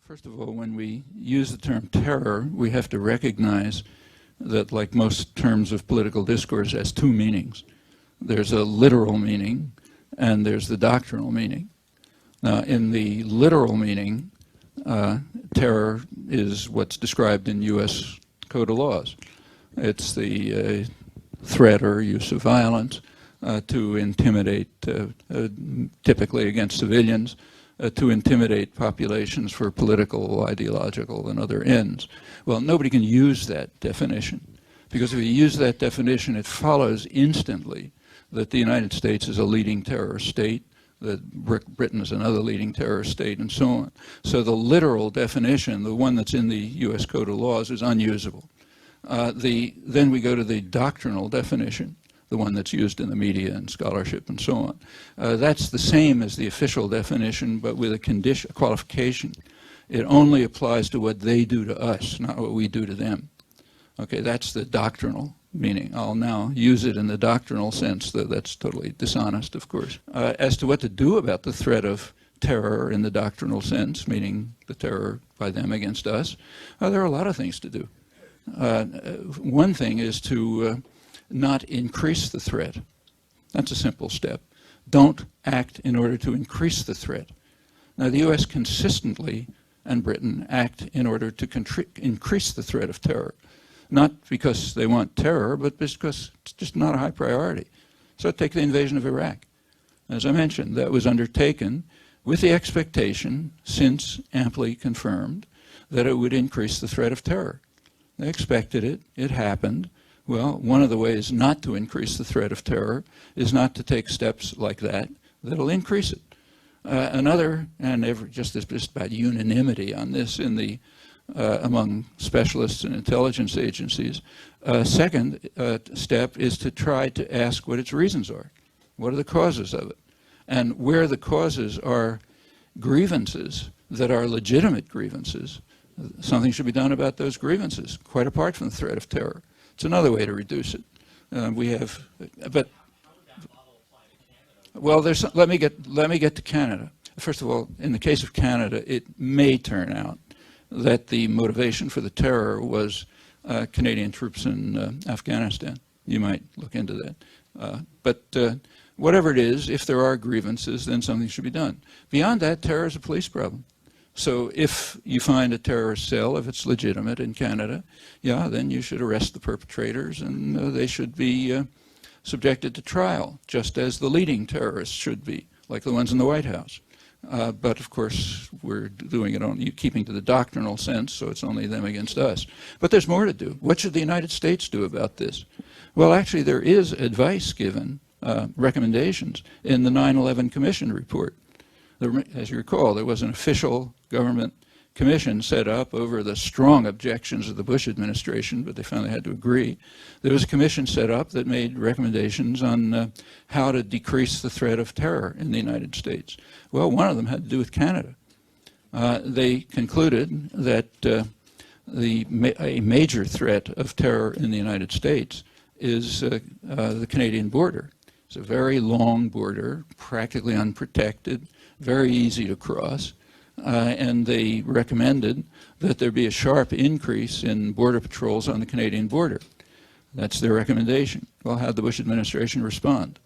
First of all, when we use the term terror, we have to recognize that, like most terms of political discourse, it has two meanings. There's a literal meaning, and there's the doctrinal meaning. Now, in the literal meaning, terror is what's described in U.S. Code of Laws. It's the threat or use of violence to intimidate, typically against civilians, to intimidate populations for political, ideological, and other ends. Well, nobody can use that definition, because if you use that definition, it follows instantly that the United States is a leading terror state, that Britain is another leading terror state, and so on. So the literal definition, the one that's in the U.S. Code of Laws, is unusable. Then we go to the doctrinal definition, the one that's used in the media and scholarship and so on. That's the same as the official definition, but with a condition, a qualification. It only applies to what they do to us, not what we do to them. Okay, that's the doctrinal meaning. I'll now use it in the doctrinal sense. That's totally dishonest, of course. As to what to do about the threat of terror in the doctrinal sense, meaning the terror by them against us, there are a lot of things to do. One thing is to not increase the threat. That's a simple step. Don't act in order to increase the threat. Now, the U.S. consistently, and Britain, act in order to increase the threat of terror. Not because they want terror, but because it's just not a high priority. So take the invasion of Iraq. As I mentioned, that was undertaken with the expectation, since amply confirmed, that it would increase the threat of terror. They expected it. It happened. Well, one of the ways not to increase the threat of terror is not to take steps like that that'll increase it. Another, and just about unanimity on this in the among specialists and intelligence agencies, second step is to try to ask what its reasons are. What are the causes of it? And where the causes are grievances that are legitimate grievances, something should be done about those grievances, quite apart from the threat of terror. It's another way to reduce it. We have, but well, let me get to Canada. First of all, in the case of Canada, it may turn out that the motivation for the terror was Canadian troops in Afghanistan. You might look into that. But whatever it is, if there are grievances, then something should be done. Beyond that, terror is a police problem. So if you find a terrorist cell, if it's legitimate in Canada, yeah, then you should arrest the perpetrators, and they should be subjected to trial, just as the leading terrorists should be, like the ones in the White House. But of course, we're doing it only keeping to the doctrinal sense, so it's only them against us. But there's more to do. What should the United States do about this? Well, actually, there is advice given, recommendations, in the 9/11 Commission report. As you recall, there was an official government commission set up over the strong objections of the Bush administration, but they finally had to agree. There was a commission set up that made recommendations on how to decrease the threat of terror in the United States. Well, one of them had to do with Canada. They concluded that a major threat of terror in the United States is the Canadian border. It's a very long border, practically unprotected, very easy to cross. And they recommended that there be a sharp increase in border patrols on the Canadian border. That's their recommendation. Well, how'd the Bush administration respond?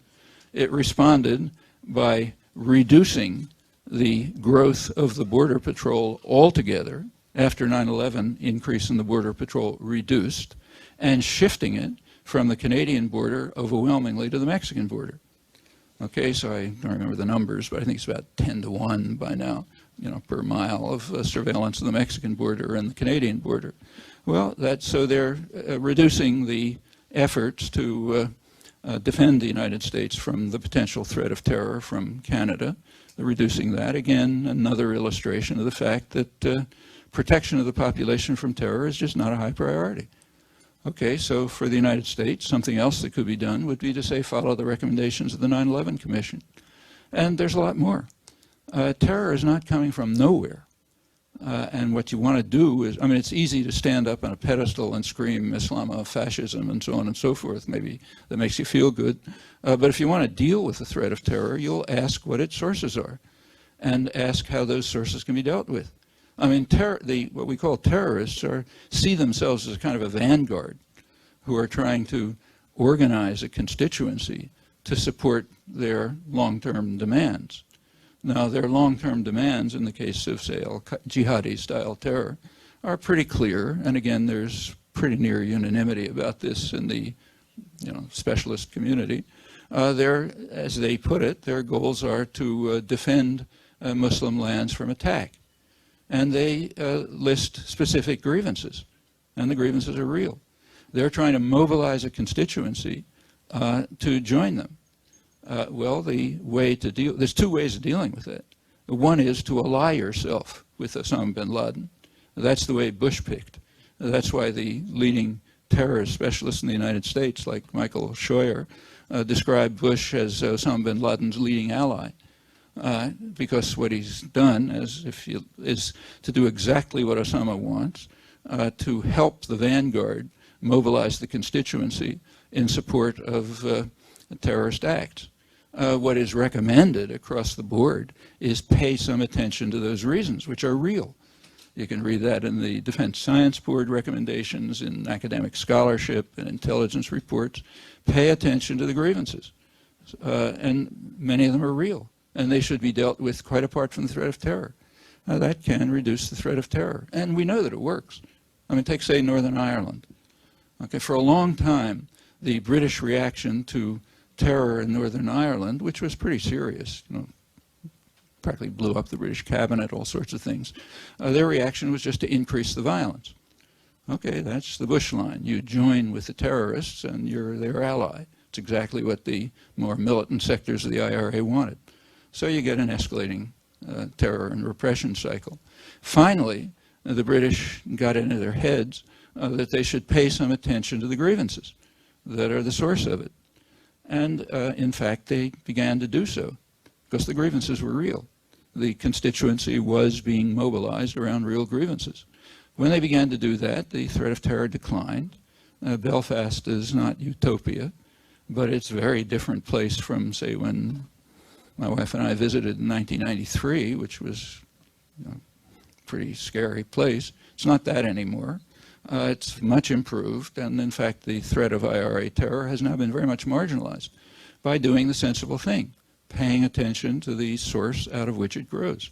It responded by reducing the growth of the border patrol altogether after 9/11, increase in the border patrol reduced, and shifting it from the Canadian border overwhelmingly to the Mexican border. Okay, so I don't remember the numbers, but I think it's about 10-1 by now, per mile of surveillance of the Mexican border and the Canadian border. Well, so they're reducing the efforts to defend the United States from the potential threat of terror from Canada. They're reducing that. Again, another illustration of the fact that protection of the population from terror is just not a high priority. Okay, so for the United States, something else that could be done would be to say follow the recommendations of the 9/11 Commission. And there's a lot more. Terror is not coming from nowhere. And what you want to do is, it's easy to stand up on a pedestal and scream Islamofascism and so on and so forth. Maybe that makes you feel good. But if you want to deal with the threat of terror, you'll ask what its sources are and ask how those sources can be dealt with. I mean, what we call terrorists see themselves as a kind of a vanguard who are trying to organize a constituency to support their long-term demands. Now, their long-term demands in the case of, say, jihadi-style terror are pretty clear, and again, there's pretty near unanimity about this in the specialist community. As they put it, their goals are to defend Muslim lands from attack. And they list specific grievances, and the grievances are real. They're trying to mobilize a constituency to join them. Well, there's two ways of dealing with it. One is to ally yourself with Osama bin Laden. That's the way Bush picked. That's why the leading terrorist specialists in the United States, like Michael Scheuer, described Bush as Osama bin Laden's leading ally. Because what he's done is to do exactly what Osama wants, to help the vanguard mobilize the constituency in support of terrorist acts. What is recommended across the board is pay some attention to those reasons, which are real. You can read that in the Defense Science Board recommendations, in academic scholarship and intelligence reports. Pay attention to the grievances. And many of them are real. And they should be dealt with quite apart from the threat of terror. That can reduce the threat of terror. And we know that it works. I mean, take, say, Northern Ireland. Okay, for a long time, the British reaction to terror in Northern Ireland, which was pretty serious, practically blew up the British cabinet, all sorts of things, their reaction was just to increase the violence. Okay, that's the Bush line. You join with the terrorists and you're their ally. It's exactly what the more militant sectors of the IRA wanted. So you get an escalating terror and repression cycle. Finally, the British got into their heads that they should pay some attention to the grievances that are the source of it. And in fact, they began to do so because the grievances were real. The constituency was being mobilized around real grievances. When they began to do that, the threat of terror declined. Belfast is not utopia, but it's a very different place from, say, when my wife and I visited in 1993, which was a pretty scary place. It's not that anymore. It's much improved, and in fact, the threat of IRA terror has now been very much marginalized by doing the sensible thing, paying attention to the source out of which it grows.